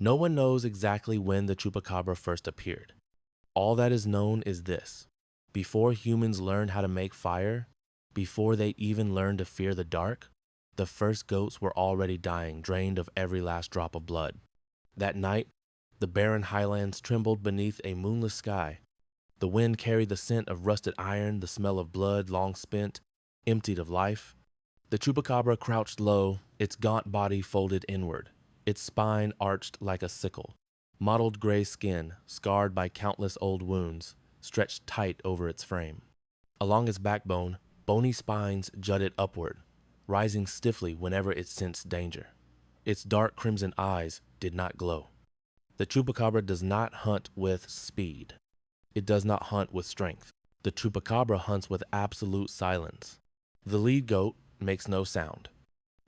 No one knows exactly when the Chupacabra first appeared. All that is known is this: before humans learned how to make fire, before they even learned to fear the dark, the first goats were already dying, drained of every last drop of blood. That night, the barren highlands trembled beneath a moonless sky. The wind carried the scent of rusted iron, the smell of blood long spent, emptied of life. The Chupacabra crouched low, its gaunt body folded inward, its spine arched like a sickle. Mottled gray skin, scarred by countless old wounds, stretched tight over its frame. Along its backbone, bony spines jutted upward, rising stiffly whenever it sensed danger. Its dark crimson eyes did not glow. The Chupacabra does not hunt with speed. It does not hunt with strength. The Chupacabra hunts with absolute silence. The lead goat makes no sound.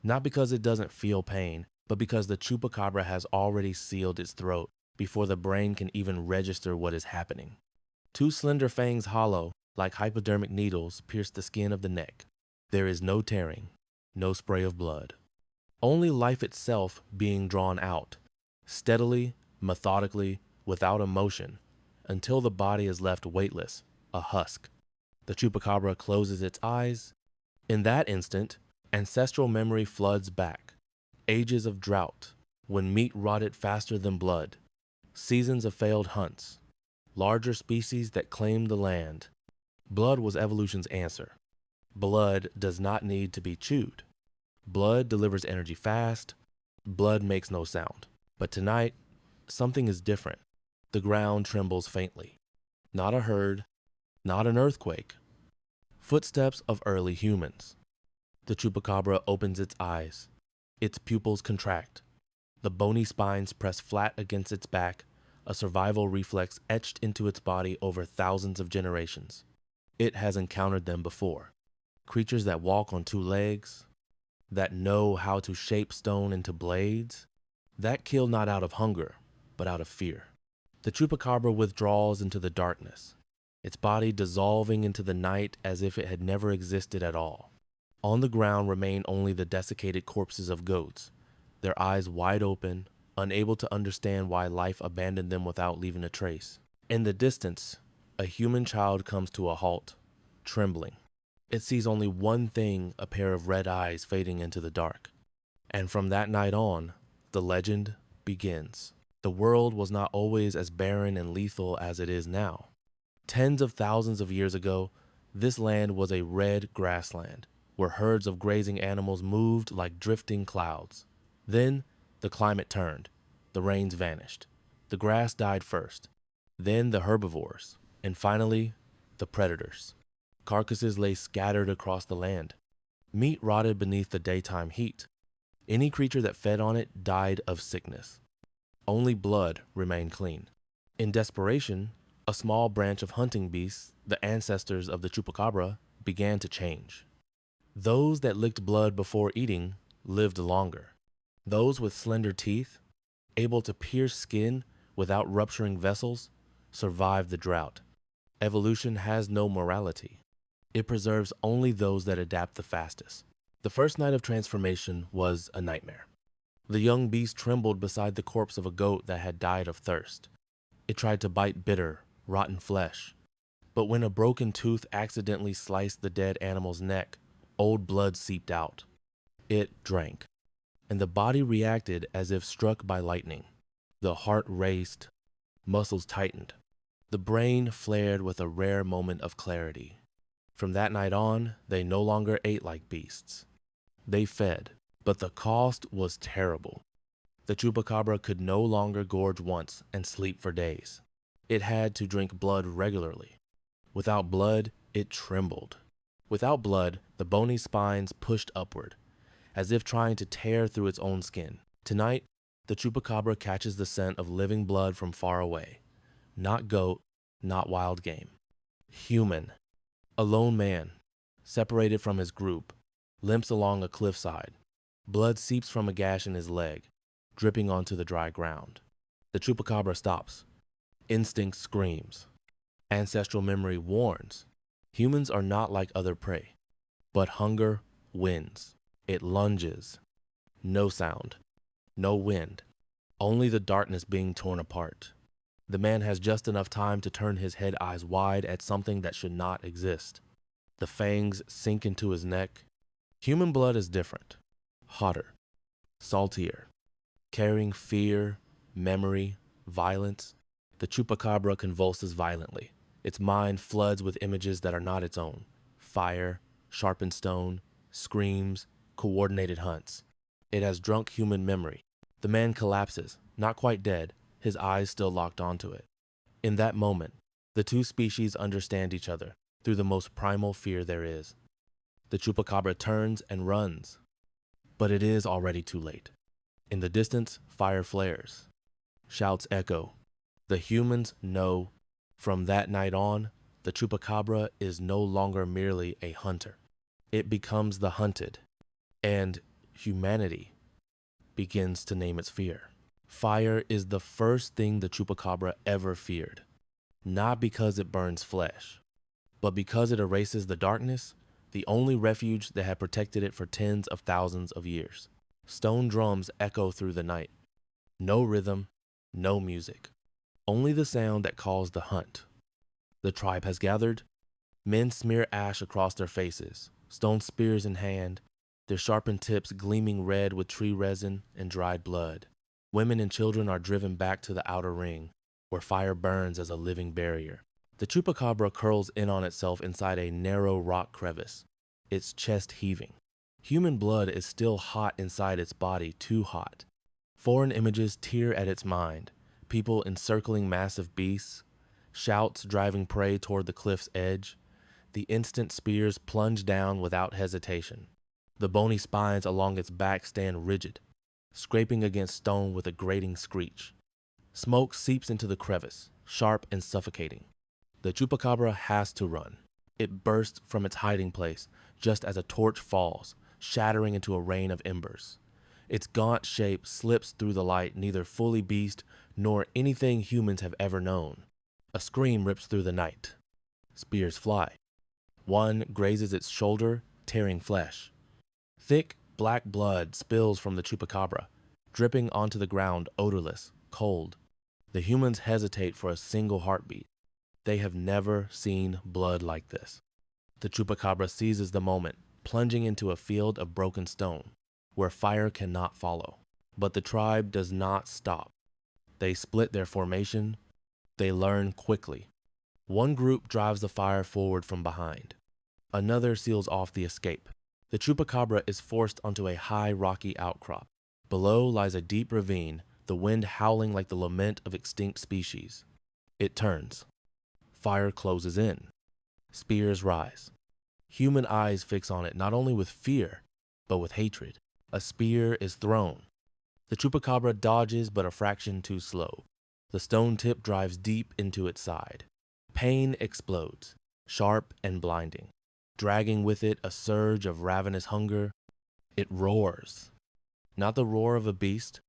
Not because it doesn't feel pain, but because the Chupacabra has already sealed its throat before the brain can even register what is happening. Two slender fangs, hollow, like hypodermic needles, pierce the skin of the neck. There is no tearing, no spray of blood. Only life itself being drawn out, steadily, methodically, without emotion, until the body is left weightless, a husk. The Chupacabra closes its eyes. In that instant, ancestral memory floods back. Ages of drought, when meat rotted faster than blood. Seasons of failed hunts. Larger species that claimed the land. Blood was evolution's answer. Blood does not need to be chewed. Blood delivers energy fast. Blood makes no sound. But tonight, something is different. The ground trembles faintly. Not a herd, not an earthquake. Footsteps of early humans. The Chupacabra opens its eyes. Its pupils contract. The bony spines press flat against its back, a survival reflex etched into its body over thousands of generations. It has encountered them before. Creatures that walk on two legs, that know how to shape stone into blades, that kill not out of hunger, but out of fear. The Chupacabra withdraws into the darkness, its body dissolving into the night as if it had never existed at all. On the ground remain only the desiccated corpses of goats, their eyes wide open, unable to understand why life abandoned them without leaving a trace. In the distance, a human child comes to a halt, trembling. It sees only one thing, a pair of red eyes fading into the dark. And from that night on, the legend begins. The world was not always as barren and lethal as it is now. Tens of thousands of years ago, this land was a red grassland, where herds of grazing animals moved like drifting clouds. Then, the climate turned. The rains vanished. The grass died first. Then the herbivores. And finally, the predators. Carcasses lay scattered across the land. Meat rotted beneath the daytime heat. Any creature that fed on it died of sickness. Only blood remained clean. In desperation, a small branch of hunting beasts, the ancestors of the Chupacabra, began to change. Those that licked blood before eating lived longer. Those with slender teeth, able to pierce skin without rupturing vessels, survived the drought. Evolution has no morality. It preserves only those that adapt the fastest. The first night of transformation was a nightmare. The young beast trembled beside the corpse of a goat that had died of thirst. It tried to bite bitter, rotten flesh. But when a broken tooth accidentally sliced the dead animal's neck, old blood seeped out. It drank, and the body reacted as if struck by lightning. The heart raced, muscles tightened. The brain flared with a rare moment of clarity. From that night on, they no longer ate like beasts. They fed, but the cost was terrible. The Chupacabra could no longer gorge once and sleep for days. It had to drink blood regularly. Without blood, it trembled. Without blood, the bony spines pushed upward, as if trying to tear through its own skin. Tonight, the Chupacabra catches the scent of living blood from far away. Not goat, not wild game. Human. A lone man, separated from his group, limps along a cliffside. Blood seeps from a gash in his leg, dripping onto the dry ground. The Chupacabra stops. Instinct screams. Ancestral memory warns. Humans are not like other prey. But hunger wins. It lunges. No sound. No wind. only the darkness being torn apart. The man has just enough time to turn his head eyes wide at something that should not exist. The fangs sink into his neck. Human blood is different, hotter, saltier, carrying fear, memory, violence. The chupacabra convulses violently. Its mind floods with images that are not its own. Fire, sharpened stone, screams, coordinated hunts. It has drunk human memory. The man collapses, not quite dead, his eyes still locked onto it. In that moment, the two species understand each other through the most primal fear there is. The chupacabra turns and runs, but it is already too late. In the distance, fire flares. Shouts echo. The humans know. From that night on, the chupacabra is no longer merely a hunter. It becomes the hunted, and humanity begins to name its fear. Fire is the first thing the chupacabra ever feared, not because it burns flesh, but because it erases the darkness, the only refuge that had protected it for tens of thousands of years. Stone drums echo through the night. No rhythm, no music, only the sound that calls the hunt. The tribe has gathered. Men smear ash across their faces, stone spears in hand, their sharpened tips gleaming red with tree resin and dried blood. Women and children are driven back to the outer ring, where fire burns as a living barrier. The chupacabra curls in on itself inside a narrow rock crevice, its chest heaving. Human blood is still hot inside its body, too hot. Foreign images tear at its mind, people encircling massive beasts, shouts driving prey toward the cliff's edge. The instant spears plunge down without hesitation. The bony spines along its back stand rigid, scraping against stone with a grating screech. Smoke seeps into the crevice, sharp and suffocating. The chupacabra has to run. It bursts from its hiding place just as a torch falls, shattering into a rain of embers. Its gaunt shape slips through the light, neither fully beast nor anything humans have ever known. A scream rips through the night. Spears fly. One grazes its shoulder, tearing flesh. Thick, black blood spills from the chupacabra, dripping onto the ground, odorless, cold. The humans hesitate for a single heartbeat. They have never seen blood like this. The chupacabra seizes the moment, plunging into a field of broken stone, where fire cannot follow. But the tribe does not stop. They split their formation. They learn quickly. One group drives the fire forward from behind. Another seals off the escape. The chupacabra is forced onto a high rocky outcrop. Below lies a deep ravine, the wind howling like the lament of extinct species. It turns. Fire closes in. Spears rise. Human eyes fix on it not only with fear, but with hatred. A spear is thrown. The chupacabra dodges but a fraction too slow. The stone tip drives deep into its side. Pain explodes, sharp and blinding, dragging with it a surge of ravenous hunger. It roars. Not the roar of a beast,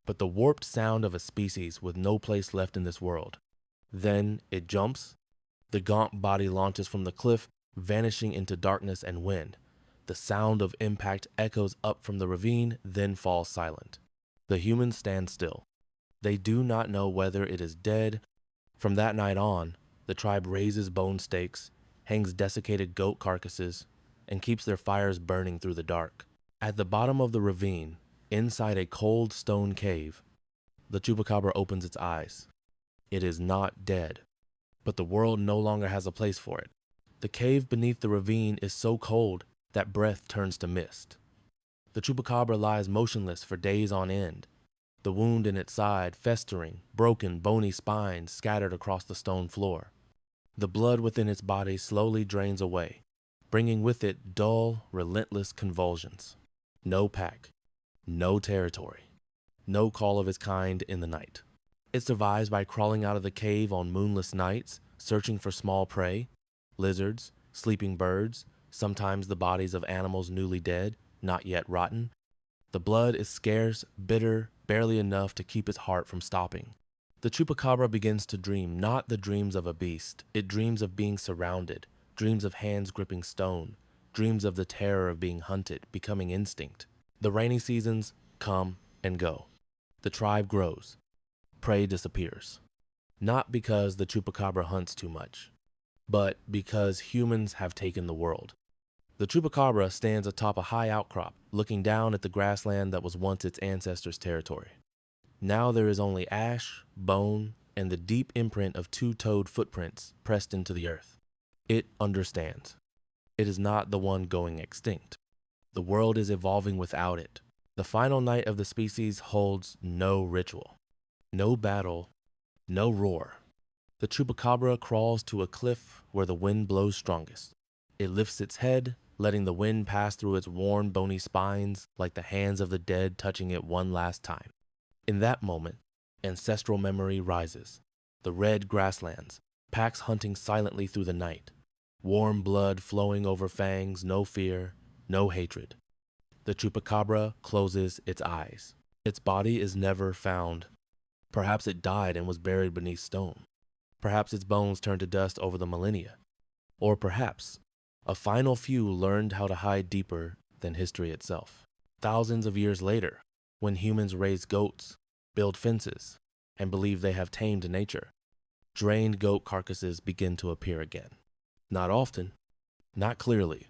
but the warped sound of a species with no place left in this world. Then it jumps. The gaunt body launches from the cliff, vanishing into darkness and wind. The sound of impact echoes up from the ravine, then falls silent. The humans stand still. They do not know whether it is dead. From that night on, the tribe raises bone stakes, hangs desiccated goat carcasses, and keeps their fires burning through the dark. At the bottom of the ravine, inside a cold stone cave, the chupacabra opens its eyes. It is not dead, but the world no longer has a place for it. The cave beneath the ravine is so cold that breath turns to mist. The chupacabra lies motionless for days on end, the wound in its side festering, broken, bony spines scattered across the stone floor. The blood within its body slowly drains away, bringing with it dull, relentless convulsions. No pack, no territory, no call of its kind in the night. It survives by crawling out of the cave on moonless nights, searching for small prey, lizards, sleeping birds, sometimes the bodies of animals newly dead, not yet rotten. The blood is scarce, bitter, barely enough to keep its heart from stopping. The chupacabra begins to dream, not the dreams of a beast. It dreams of being surrounded, dreams of hands gripping stone, dreams of the terror of being hunted, becoming instinct. The rainy seasons come and go. The tribe grows. Prey disappears. Not because the chupacabra hunts too much, but because humans have taken the world. The chupacabra stands atop a high outcrop, looking down at the grassland that was once its ancestors' territory. Now there is only ash, bone, and the deep imprint of two-toed footprints pressed into the earth. It understands. It is not the one going extinct. The world is evolving without it. The final night of the species holds no ritual, no battle, no roar. The chupacabra crawls to a cliff where the wind blows strongest. It lifts its head, letting the wind pass through its worn, bony spines like the hands of the dead touching it one last time. In that moment, ancestral memory rises. The red grasslands, packs hunting silently through the night. Warm blood flowing over fangs, no fear, no hatred. The chupacabra closes its eyes. Its body is never found. Perhaps it died and was buried beneath stone. Perhaps its bones turned to dust over the millennia. Or perhaps a final few learned how to hide deeper than history itself. Thousands of years later, when humans raise goats, build fences, and believe they have tamed nature, drained goat carcasses begin to appear again. Not often, not clearly,